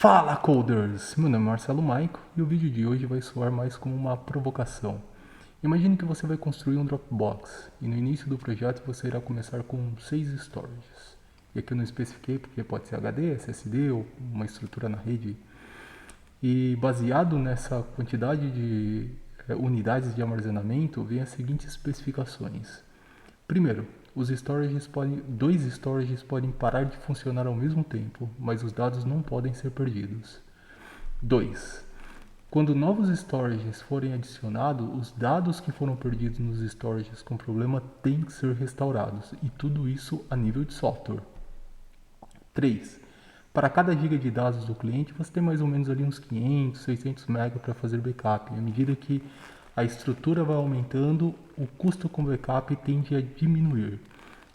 Fala, coders! Meu nome é Marcelo Maico e o vídeo de hoje vai soar mais como uma provocação. Imagine que você vai construir um Dropbox e no início do projeto você irá começar com 6 storages. E aqui eu não especifiquei porque pode ser HD, SSD ou uma estrutura na rede. E baseado nessa quantidade de unidades de armazenamento, vem as seguintes especificações. Primeiro, dois storages podem parar de funcionar ao mesmo tempo, mas os dados não podem ser perdidos. 2. Quando novos storages forem adicionados, os dados que foram perdidos nos storages com problema têm que ser restaurados, e tudo isso a nível de software. 3. Para cada giga de dados do cliente, você tem mais ou menos ali uns 500, 600 MB para fazer backup. À medida que a estrutura vai aumentando, o custo com backup tende a diminuir.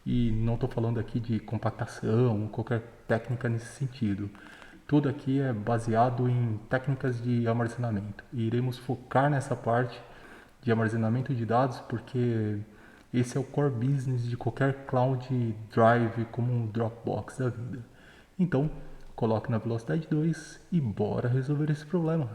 E não estou falando aqui de compactação ou qualquer técnica nesse sentido. Tudo aqui é baseado em técnicas de armazenamento. E iremos focar nessa parte de armazenamento de dados porque esse é o core business de qualquer cloud drive como um Dropbox da vida. Então, coloque na velocidade 2 e bora resolver esse problema.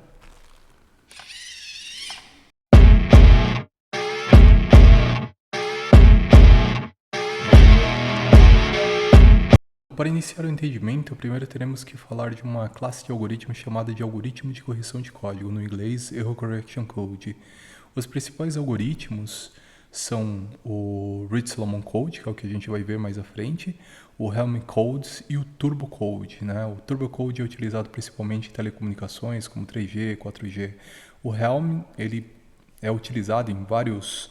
Para iniciar o entendimento, primeiro teremos que falar de uma classe de algoritmo chamada de algoritmo de correção de código, no inglês Error Correction Code. Os principais algoritmos são o Reed-Solomon Code, que é o que a gente vai ver mais à frente, o Helm Codes e o Turbo Code. Né? O Turbo Code é utilizado principalmente em telecomunicações como 3G, 4G. O Helm ele é utilizado em vários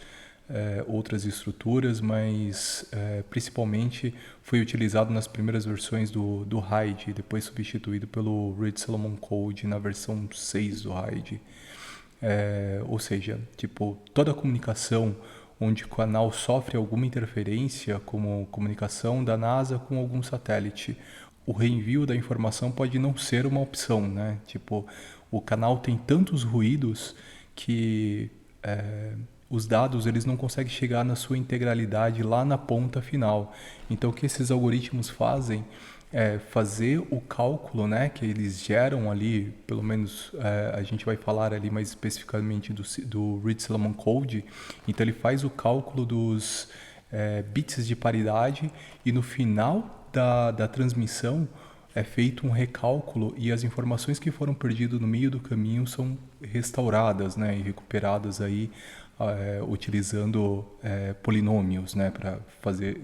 outras estruturas, mas principalmente foi utilizado nas primeiras versões do RAID, depois substituído pelo Reed-Solomon Code na versão 6 do RAID. Ou seja, tipo, toda a comunicação onde o canal sofre alguma interferência, como comunicação da NASA com algum satélite, o reenvio da informação pode não ser uma opção, né? Tipo, o canal tem tantos ruídos que os dados eles não conseguem chegar na sua integralidade lá na ponta final. Então, o que esses algoritmos fazem é fazer o cálculo, né, que eles geram ali, pelo menos a gente vai falar ali mais especificamente do Reed-Solomon Code. Então, ele faz o cálculo dos bits de paridade e no final da transmissão é feito um recálculo e as informações que foram perdidas no meio do caminho são restauradas, né, e recuperadas aí utilizando polinômios, né, para fazer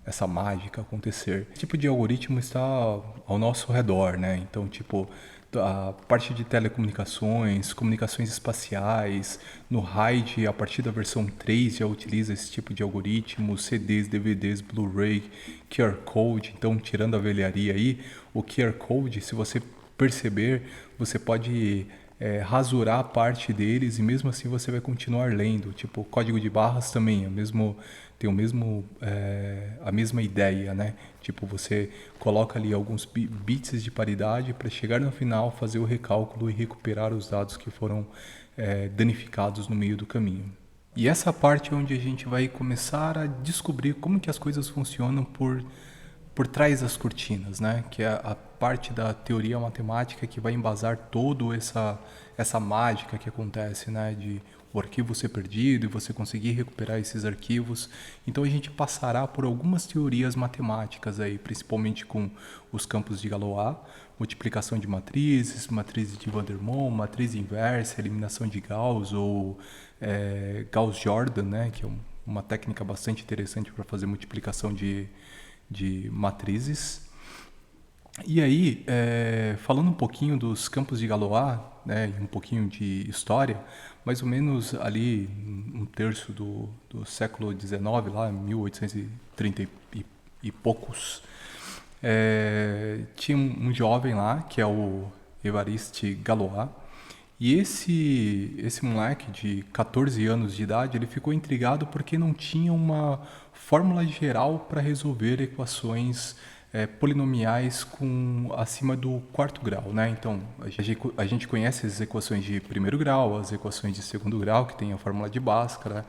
essa mágica acontecer. Esse tipo de algoritmo está ao nosso redor, né? Então, tipo, a parte de telecomunicações, comunicações espaciais, no RAID, a partir da versão 3 já utiliza esse tipo de algoritmo, CDs, DVDs, Blu-ray, QR Code. Então, tirando a velharia aí, o QR Code, se você perceber, você pode rasurar parte deles e mesmo assim você vai continuar lendo. Tipo, código de barras também tem a mesma ideia, né? Tipo, você coloca ali alguns bits de paridade para chegar no final, fazer o recálculo e recuperar os dados que foram danificados no meio do caminho. E essa parte é onde a gente vai começar a descobrir como que as coisas funcionam por trás das cortinas, né? Que é a parte da teoria matemática que vai embasar toda essa mágica que acontece, né? De o arquivo ser perdido e você conseguir recuperar esses arquivos. Então a gente passará por algumas teorias matemáticas aí, principalmente com os campos de Galois, multiplicação de matrizes, matrizes de Van der Waals, matriz inversa, eliminação de Gauss ou Gauss-Jordan, né? Que é uma técnica bastante interessante para fazer multiplicação de matrizes. E aí, falando um pouquinho dos campos de Galois, né, e um pouquinho de história, mais ou menos ali um terço do século XIX, lá 1830 e poucos, tinha um jovem lá, que é o Évariste Galois, e esse moleque de 14 anos de idade, ele ficou intrigado porque não tinha uma fórmula geral para resolver equações polinomiais com acima do quarto grau, né? Então, a gente conhece as equações de primeiro grau, as equações de segundo grau, que tem a fórmula de Bhaskara,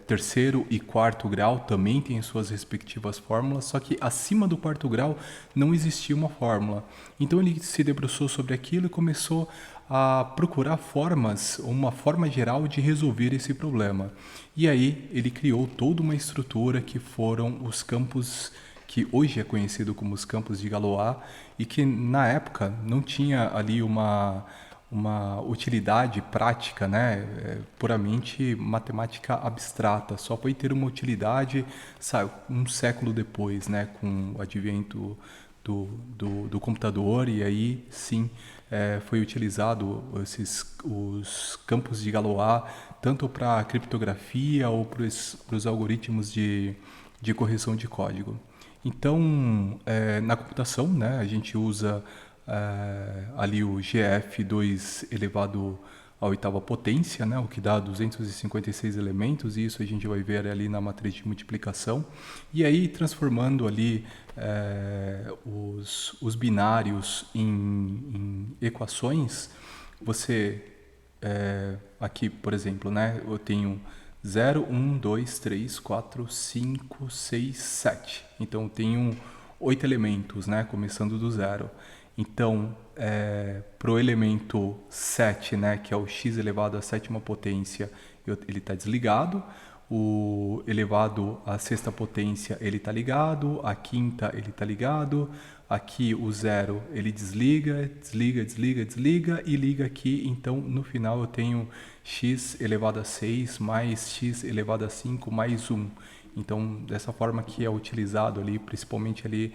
terceiro e quarto grau também têm suas respectivas fórmulas, só que acima do quarto grau não existia uma fórmula. Então ele se debruçou sobre aquilo e começou a procurar uma forma geral de resolver esse problema. E aí ele criou toda uma estrutura que foram os campos que hoje é conhecido como os campos de Galois e que na época não tinha ali uma utilidade prática, né, puramente matemática abstrata, só foi ter uma utilidade, sabe, um século depois, né, com o advento do computador, e aí sim foi utilizado os campos de Galois tanto para criptografia ou para os algoritmos de correção de código. Então, na computação, né, a gente usa ali o GF 2 elevado à oitava potência, né, o que dá 256 elementos, e isso a gente vai ver ali na matriz de multiplicação. E aí, transformando ali os binários em equações, você, aqui, por exemplo, né, eu tenho 0, 1, 2, 3, 4, 5, 6, 7. Então, eu tenho 8 elementos, né, começando do zero. Então, para o elemento 7, né, que é o x elevado à sétima potência, ele está desligado. O elevado à sexta potência, ele está ligado. A quinta, ele está ligado. Aqui o zero, ele desliga e liga aqui. Então, no final, eu tenho x elevado a 6 mais x elevado a 5 mais 1. Então, dessa forma que é utilizado ali, principalmente ali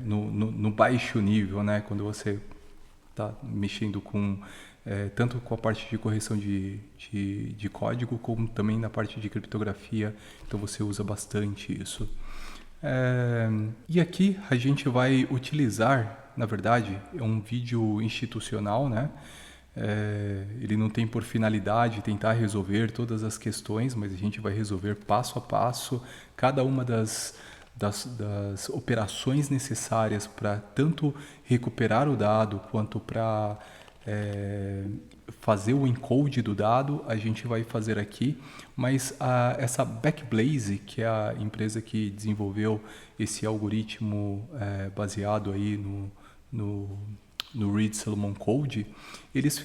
no baixo nível, né? Quando você está mexendo tanto com a parte de correção de código, como também na parte de criptografia. Então, você usa bastante isso. E aqui a gente vai utilizar, na verdade, um vídeo institucional, né? Ele não tem por finalidade tentar resolver todas as questões, mas a gente vai resolver passo a passo cada uma das operações necessárias para tanto recuperar o dado quanto para fazer o encode do dado. A gente vai fazer aqui, mas essa Backblaze, que é a empresa que desenvolveu esse algoritmo baseado aí no Reed-Solomon Code, eles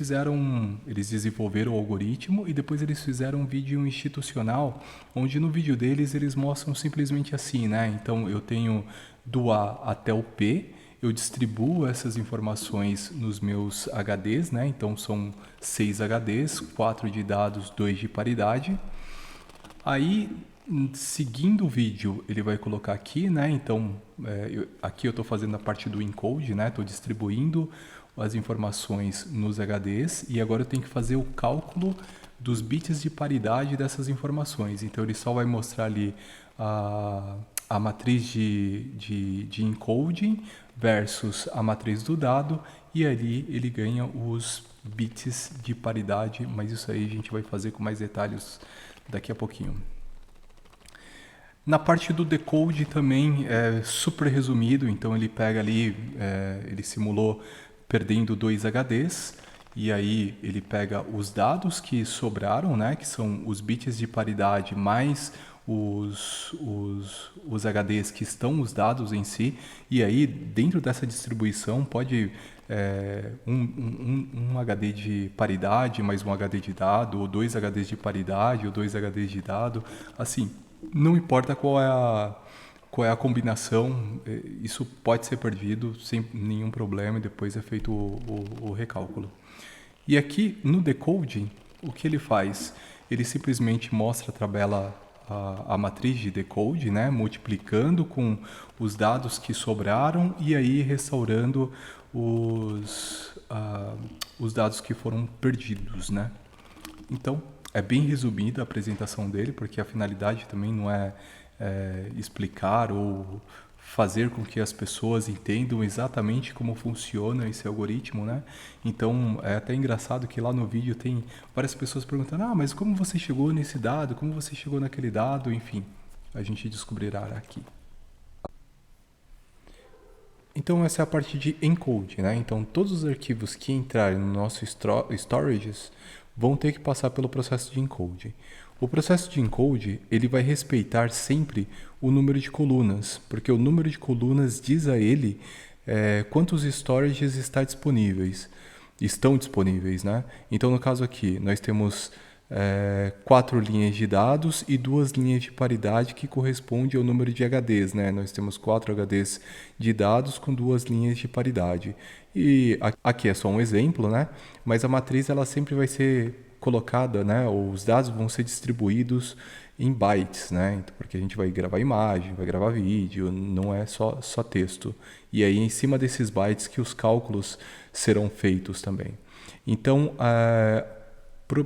desenvolveram o algoritmo e depois eles fizeram um vídeo institucional, onde no vídeo deles eles mostram simplesmente assim, né? Então eu tenho do A até o P, eu distribuo essas informações nos meus HDs, né? Então são 6 HDs, 4 de dados, 2 de paridade. Aí, seguindo o vídeo, ele vai colocar aqui, né? Então, aqui eu estou fazendo a parte do encode, né? Estou distribuindo as informações nos HDs e agora eu tenho que fazer o cálculo dos bits de paridade dessas informações. Então, ele só vai mostrar ali a matriz de encoding versus a matriz do dado, e ali ele ganha os bits de paridade, mas isso aí a gente vai fazer com mais detalhes daqui a pouquinho. Na parte do decode também é super resumido, então ele pega ali, ele simulou perdendo 2 HDs, e aí ele pega os dados que sobraram, né, que são os bits de paridade mais os HDs que estão os dados em si, e aí dentro dessa distribuição pode um HD de paridade mais um HD de dado, ou 2 HDs de paridade, ou 2 HDs de dado, assim, não importa qual é a combinação, isso pode ser perdido sem nenhum problema e depois é feito o recálculo. E aqui no decoding, o que ele faz? Ele simplesmente mostra a matriz de decode, né, multiplicando com os dados que sobraram e aí restaurando os dados que foram perdidos, né? Então, é bem resumida a apresentação dele, porque a finalidade também não é explicar ou fazer com que as pessoas entendam exatamente como funciona esse algoritmo, né? Então, é até engraçado que lá no vídeo tem várias pessoas perguntando: mas como você chegou nesse dado? Como você chegou naquele dado? Enfim, a gente descobrirá aqui. Então, essa é a parte de encode, né? Então, todos os arquivos que entrarem no nosso storage vão ter que passar pelo processo de encode. O processo de encode, ele vai respeitar sempre o número de colunas, porque o número de colunas diz a ele quantos storages estão disponíveis, né? Então, no caso aqui, nós temos 4 linhas de dados e 2 linhas de paridade que corresponde ao número de HDs, né? Nós temos 4 HDs de dados com 2 linhas de paridade. E aqui é só um exemplo, né? Mas a matriz ela sempre vai ser colocada, né? Os dados vão ser distribuídos em bytes, né? Então, porque a gente vai gravar imagem, vai gravar vídeo, não é só texto. E aí, em cima desses bytes que os cálculos serão feitos também. Então,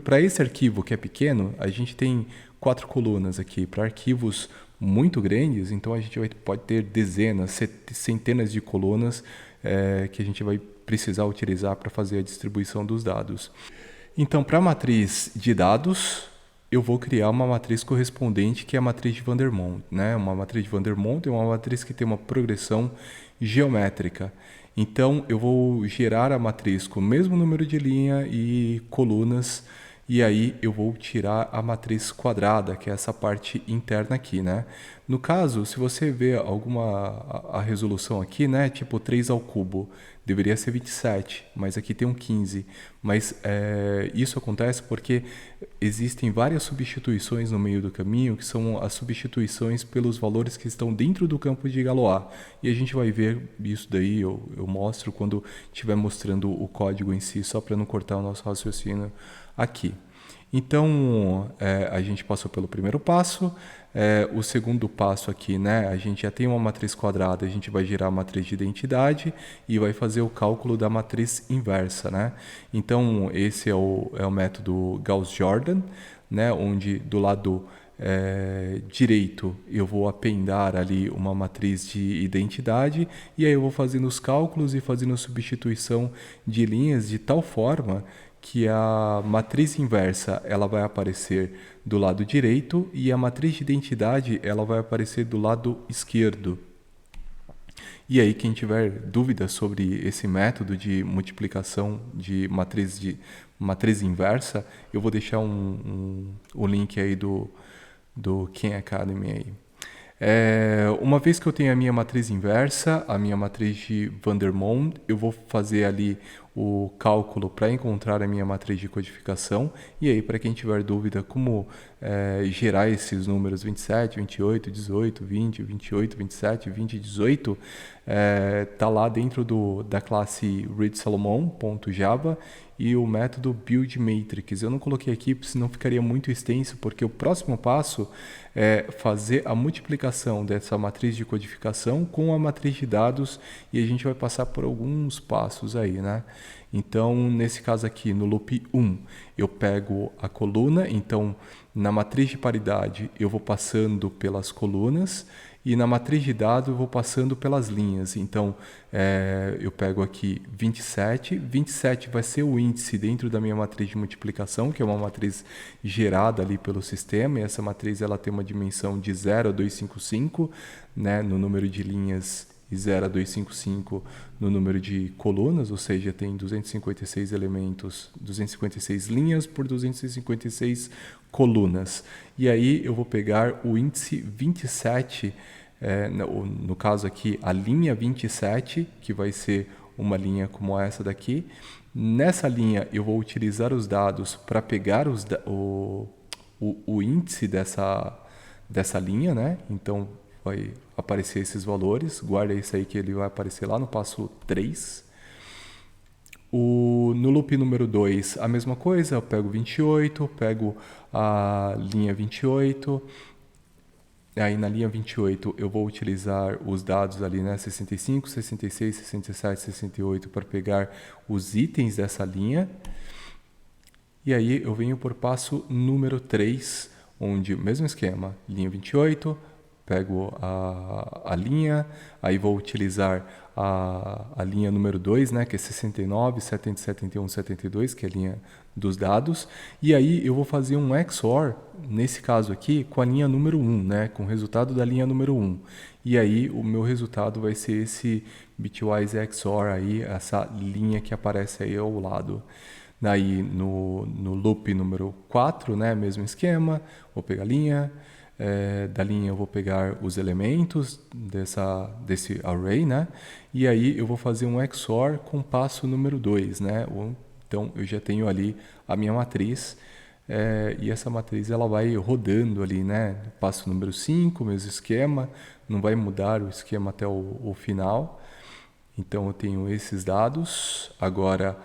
para esse arquivo que é pequeno, a gente tem 4 colunas aqui. Para arquivos muito grandes, então a gente pode ter dezenas, centenas de colunas que a gente vai precisar utilizar para fazer a distribuição dos dados. Então, para a matriz de dados, eu vou criar uma matriz correspondente que é a matriz de Vandermonde, né? Uma matriz de Vandermonde é uma matriz que tem uma progressão geométrica. Então, eu vou gerar a matriz com o mesmo número de linha e colunas, e aí eu vou tirar a matriz quadrada, que é essa parte interna aqui, né? No caso, se você vê a resolução aqui, né? Tipo 3 ao cubo, deveria ser 27, mas aqui tem um 15. Mas isso acontece porque existem várias substituições no meio do caminho, que são as substituições pelos valores que estão dentro do campo de Galois. E a gente vai ver isso daí, eu mostro quando estiver mostrando o código em si, só para não cortar o nosso raciocínio aqui. Então, a gente passou pelo primeiro passo. O segundo passo aqui, né? A gente já tem uma matriz quadrada, a gente vai gerar a matriz de identidade e vai fazer o cálculo da matriz inversa, né? Então, esse é o método Gauss-Jordan, né? Onde do lado direito eu vou apendar ali uma matriz de identidade e aí eu vou fazendo os cálculos e fazendo a substituição de linhas de tal forma que a matriz inversa ela vai aparecer do lado direito e a matriz de identidade ela vai aparecer do lado esquerdo. E aí quem tiver dúvidas sobre esse método de multiplicação de matriz inversa, eu vou deixar o link aí do Khan Academy aí. Uma vez que eu tenho a minha matriz inversa, a minha matriz de Vandermonde, eu vou fazer ali o cálculo para encontrar a minha matriz de codificação. E aí, para quem tiver dúvida como gerar esses números 27, 28, 18, 20, 28, 27, 20, 18, está lá dentro da classe readSolomon.java e o método buildMatrix. Eu não coloquei aqui, senão ficaria muito extenso, porque o próximo passo é fazer a multiplicação dessa matriz de codificação com a matriz de dados e a gente vai passar por alguns passos aí, né? Então, nesse caso aqui, no loop 1, eu pego a coluna, então na matriz de paridade eu vou passando pelas colunas e na matriz de dados eu vou passando pelas linhas. Então, eu pego aqui 27. 27 vai ser o índice dentro da minha matriz de multiplicação, que é uma matriz gerada ali pelo sistema. E essa matriz ela tem uma dimensão de 0 a 255, né, no número de linhas e 0 a 255 no número de colunas, ou seja, tem 256 elementos, 256 linhas por 256 colunas. E aí eu vou pegar o índice 27, no caso aqui a linha 27, que vai ser uma linha como essa daqui. Nessa linha eu vou utilizar os dados para pegar o índice dessa linha, né? Então vai aparecer esses valores, guarda isso aí que ele vai aparecer lá no passo 3. No loop número 2, a mesma coisa, eu pego 28, pego a linha 28, aí na linha 28 eu vou utilizar os dados ali, né, 65, 66, 67, 68 para pegar os itens dessa linha. E aí eu venho por passo número 3, onde o mesmo esquema, linha 28, pego a linha, aí vou utilizar a linha número 2, né, que é 69, 70, 71, 72, que é a linha dos dados, e aí eu vou fazer um XOR, nesse caso aqui, com a linha número 1, né, com o resultado da linha número 1. E aí o meu resultado vai ser esse bitwise XOR aí, essa linha que aparece aí ao lado. Daí no loop número 4, né, mesmo esquema, vou pegar a linha, da linha eu vou pegar os elementos desse array, né, e aí eu vou fazer um XOR com passo número 2, né, então eu já tenho ali a minha matriz, e essa matriz ela vai rodando ali, né, passo número 5, mesmo esquema, não vai mudar o esquema até o final. Então eu tenho esses dados, agora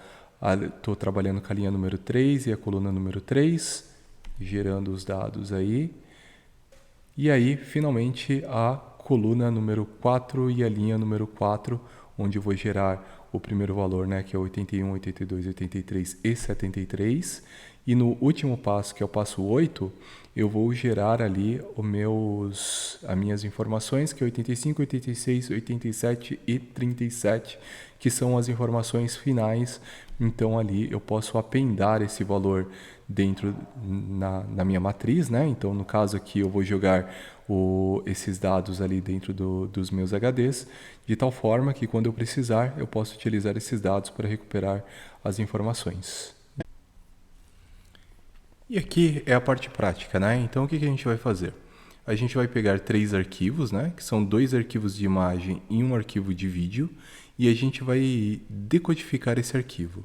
estou trabalhando com a linha número 3 e a coluna número 3, gerando os dados aí. E aí, finalmente, a coluna número 4 e a linha número 4, onde eu vou gerar o primeiro valor, né, que é 81, 82, 83 e 73. E no último passo, que é o passo 8, eu vou gerar ali as minhas informações, que é 85, 86, 87 e 37, que são as informações finais. Então ali eu posso apendar esse valor dentro na minha matriz, né? Então no caso aqui eu vou jogar esses dados ali dentro dos meus HDs, de tal forma que quando eu precisar eu posso utilizar esses dados para recuperar as informações. E aqui é a parte prática, né? Então o que a gente vai fazer? A gente vai pegar 3 arquivos, né? Que são 2 arquivos de imagem e um arquivo de vídeo, e a gente vai decodificar esse arquivo.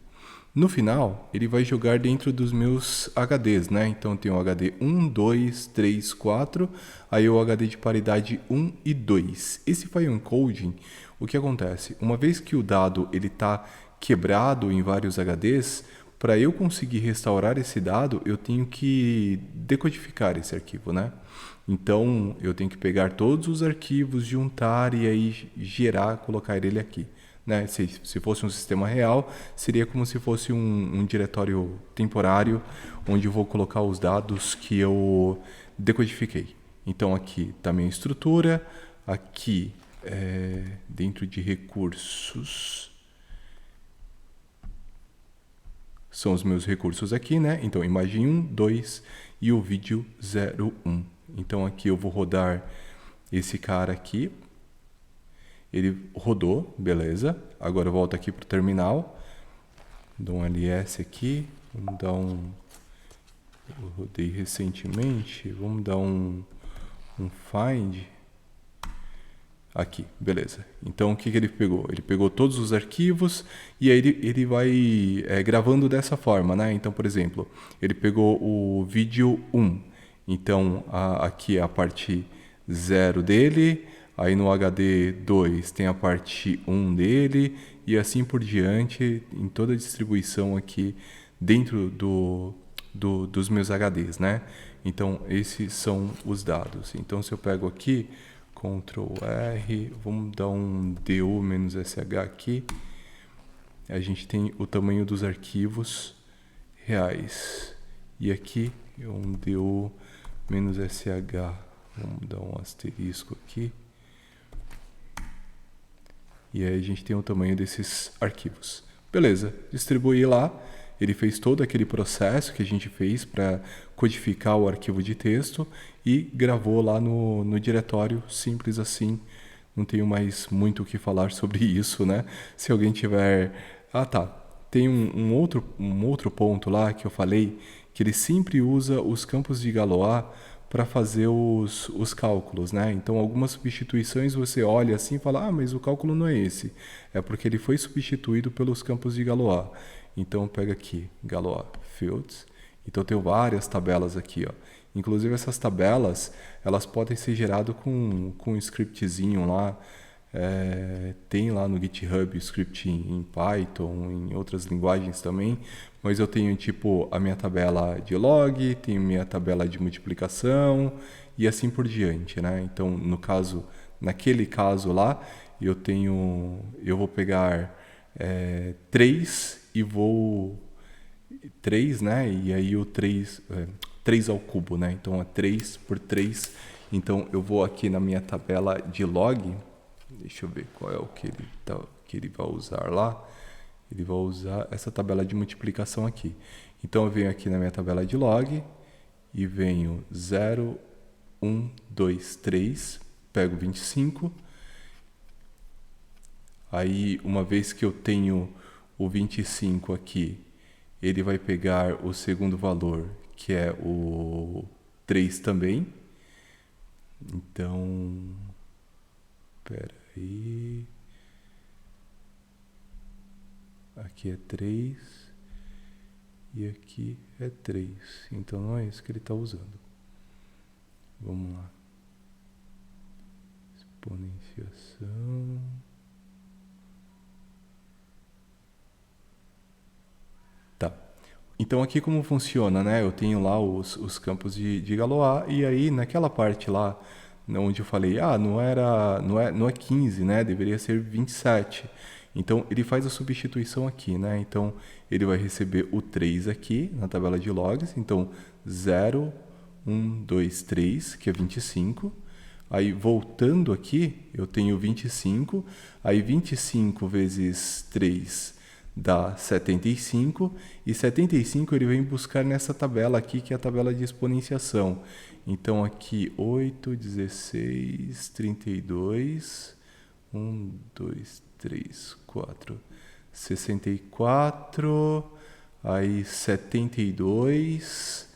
No final, ele vai jogar dentro dos meus HDs, né? Então tem o HD 1, 2, 3, 4, aí o HD de paridade 1 e 2. Esse file encoding, o que acontece? Uma vez que o dado ele está quebrado em vários HDs, para eu conseguir restaurar esse dado, eu tenho que decodificar esse arquivo, né? Então, eu tenho que pegar todos os arquivos, juntar e aí gerar, colocar ele aqui. Né? Se fosse um sistema real, seria como se fosse um diretório temporário, onde eu vou colocar os dados que eu decodifiquei. Então, aqui está a minha estrutura, aqui dentro de recursos, são os meus recursos aqui, né? Então, imagem 1, 2 e o vídeo 0, 1. Então, aqui eu vou rodar esse cara aqui. Ele rodou, beleza. Agora eu volto aqui para o terminal. Dou um ls aqui. Vamos dar um... Eu rodei recentemente. Vamos dar um find. Aqui, beleza. Então, o que ele pegou? Ele pegou todos os arquivos e aí ele vai gravando dessa forma, né? Então, por exemplo, ele pegou o vídeo 1. Então, aqui é a parte 0 dele. Aí no HD 2 tem a parte 1 dele e assim por diante em toda a distribuição aqui dentro dos meus HDs, né? Então, esses são os dados. Então, se eu pego aqui... Ctrl R, vamos dar um DU-SH aqui. A gente tem o tamanho dos arquivos reais. E aqui um DU-SH, vamos dar um asterisco aqui. E aí a gente tem o tamanho desses arquivos. Beleza, distribuí lá. Ele fez todo aquele processo que a gente fez para codificar o arquivo de texto e gravou lá no diretório, simples assim. Não tenho mais muito o que falar sobre isso, né? Se alguém tiver... Ah, tá. Tem um outro ponto lá que eu falei, que ele sempre usa os campos de Galois para fazer os cálculos, né? Então, algumas substituições você olha assim e fala, mas o cálculo não é esse. É porque ele foi substituído pelos campos de Galois. Então, pega aqui, Galois Fields. Então, eu tenho várias tabelas aqui, ó. Inclusive, essas tabelas, elas podem ser geradas com um scriptzinho lá. Tem lá no GitHub script em Python, em outras linguagens também. Mas eu tenho, tipo, a minha tabela de log, tenho minha tabela de multiplicação e assim por diante, né? Então, naquele caso lá, eu vou pegar 3 e vou... 3, né? E aí o 3 ao cubo, né? Então, é 3 por 3. Então, eu vou aqui na minha tabela de log. Deixa eu ver qual é o que ele vai usar lá. Ele vai usar essa tabela de multiplicação aqui. Então, eu venho aqui na minha tabela de log e venho 0, 1, 2, 3. Pego 25. Aí, uma vez que eu tenho o 25 aqui, ele vai pegar o segundo valor, que é o 3 também. Então, espera aí. Aqui é 3 e aqui é 3. Então não é isso que ele está usando. Vamos lá. Exponenciação. Tá. Então aqui como funciona, né? Eu tenho lá os campos de Galois e aí naquela parte lá onde eu falei, não é 15, né? Deveria ser 27. Então ele faz a substituição aqui, né? Então ele vai receber o 3 aqui na tabela de logs. Então 0, 1, 2, 3, que é 25. Aí voltando aqui, eu tenho 25. Aí 25 vezes 3 dá 75. E 75 ele vem buscar nessa tabela aqui, que é a tabela de exponenciação. Então aqui 8, 16, 32, 1, 2, 3, 4, 64, aí 72,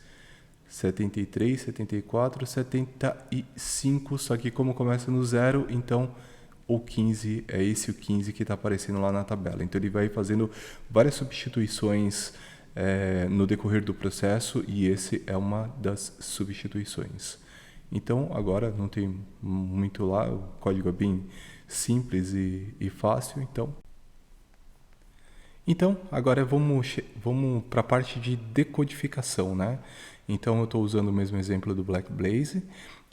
73, 74, 75, só que como começa no 0, então o 15 é esse o 15 que está aparecendo lá na tabela. Então ele vai fazendo várias substituições no decorrer do processo e esse é uma das substituições. Então agora não tem muito lá, o código é bem simples e fácil. Então agora vamos para a parte de decodificação, né? Então eu estou usando o mesmo exemplo do Blackblaze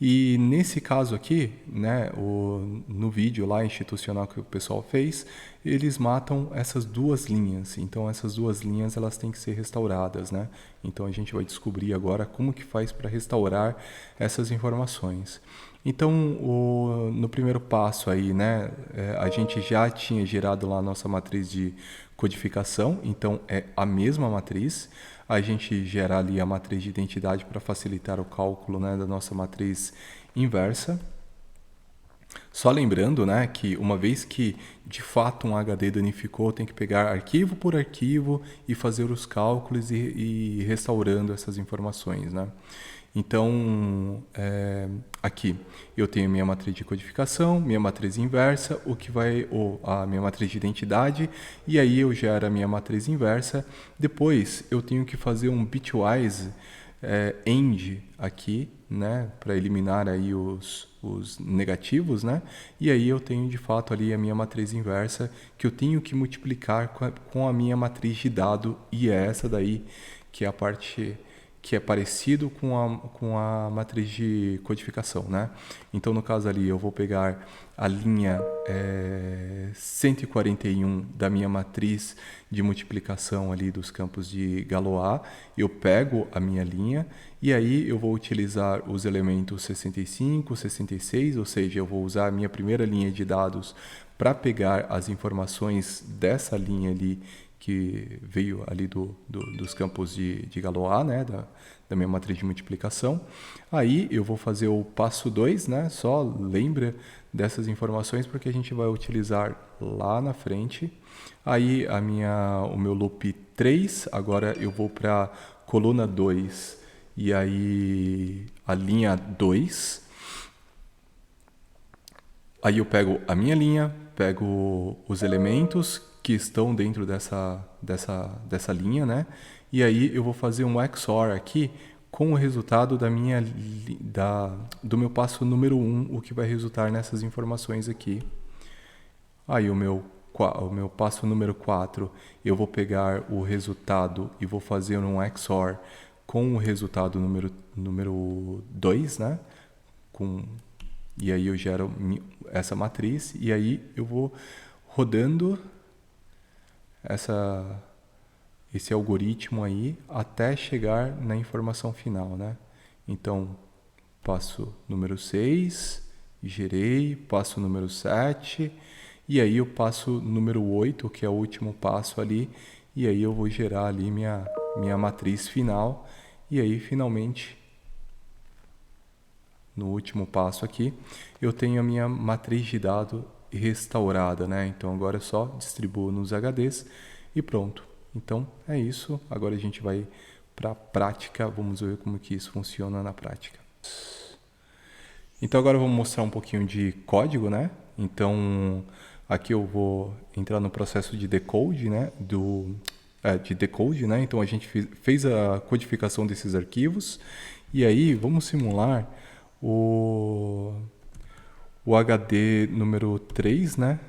e nesse caso aqui, né, no vídeo lá institucional que o pessoal fez, eles matam essas duas linhas. Então essas duas linhas elas têm que ser restauradas, né? Então a gente vai descobrir agora como que faz para restaurar essas informações. Então no primeiro passo aí, né, a gente já tinha gerado lá a nossa matriz de codificação, então é a mesma matriz. A gente gera ali a matriz de identidade para facilitar o cálculo, né, da nossa matriz inversa. Só lembrando, né, que uma vez que de fato um HD danificou, tem que pegar arquivo por arquivo e fazer os cálculos e restaurando essas informações, né? Então, aqui eu tenho minha matriz de codificação, minha matriz inversa, a minha matriz de identidade, e aí eu gero a minha matriz inversa. Depois eu tenho que fazer um bitwise end aqui, né, para eliminar aí os negativos, né? E aí eu tenho de fato ali a minha matriz inversa que eu tenho que multiplicar com a minha matriz de dado, e é essa daí que é a parte que é parecido com a matriz de codificação, né? Então, no caso ali, eu vou pegar a linha 141 da minha matriz de multiplicação ali dos campos de Galois, eu pego a minha linha e aí eu vou utilizar os elementos 65, 66, ou seja, eu vou usar a minha primeira linha de dados para pegar as informações dessa linha ali que veio ali dos campos de Galois, né, da minha matriz de multiplicação. Aí eu vou fazer o passo 2, né, só lembra dessas informações porque a gente vai utilizar lá na frente. Aí o meu loop 3, agora eu vou para coluna 2 e aí a linha 2. Aí eu pego a minha linha, pego os elementos que estão dentro dessa linha, né? E aí eu vou fazer um XOR aqui com o resultado do meu passo número 1, o que vai resultar nessas informações aqui. Aí o meu passo número 4, eu vou pegar o resultado e vou fazer um XOR com o resultado número 2, né? E aí eu gero essa matriz e aí eu vou rodando esse algoritmo aí até chegar na informação final, né? Então, passo número 6, gerei, passo número 7, e aí o passo número 8, que é o último passo ali, e aí eu vou gerar ali minha matriz final, e aí finalmente, no último passo aqui, eu tenho a minha matriz de dados restaurada, né? Então agora eu só distribuo nos HDs e pronto. Então é isso, agora a gente vai para a prática, vamos ver como que isso funciona na prática. Então agora eu vou mostrar um pouquinho de código, né? Então aqui eu vou entrar no processo de decode, né? Então a gente fez a codificação desses arquivos e aí vamos simular o HD número 3, né?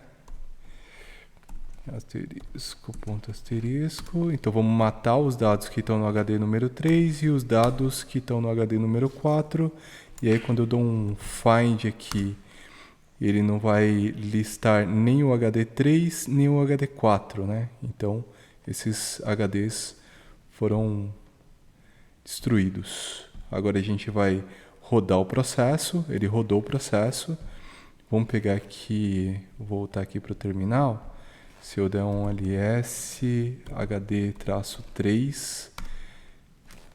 Asterisco, ponto asterisco. Então vamos matar os dados que estão no HD número 3 e os dados que estão no HD número 4. E aí quando eu dou um find aqui, ele não vai listar nem o HD 3 nem o HD 4, né? Então esses HDs foram destruídos. Agora a gente vai rodar o processo, ele rodou o processo. Vamos pegar aqui, voltar aqui para o terminal. Se eu der um ls HD-3,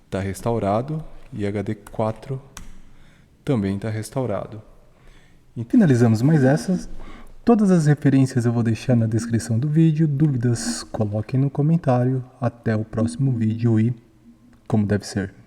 está restaurado e HD4 também está restaurado. E finalizamos mais essas. Todas as referências eu vou deixar na descrição do vídeo. Dúvidas, coloquem no comentário. Até o próximo vídeo e como deve ser.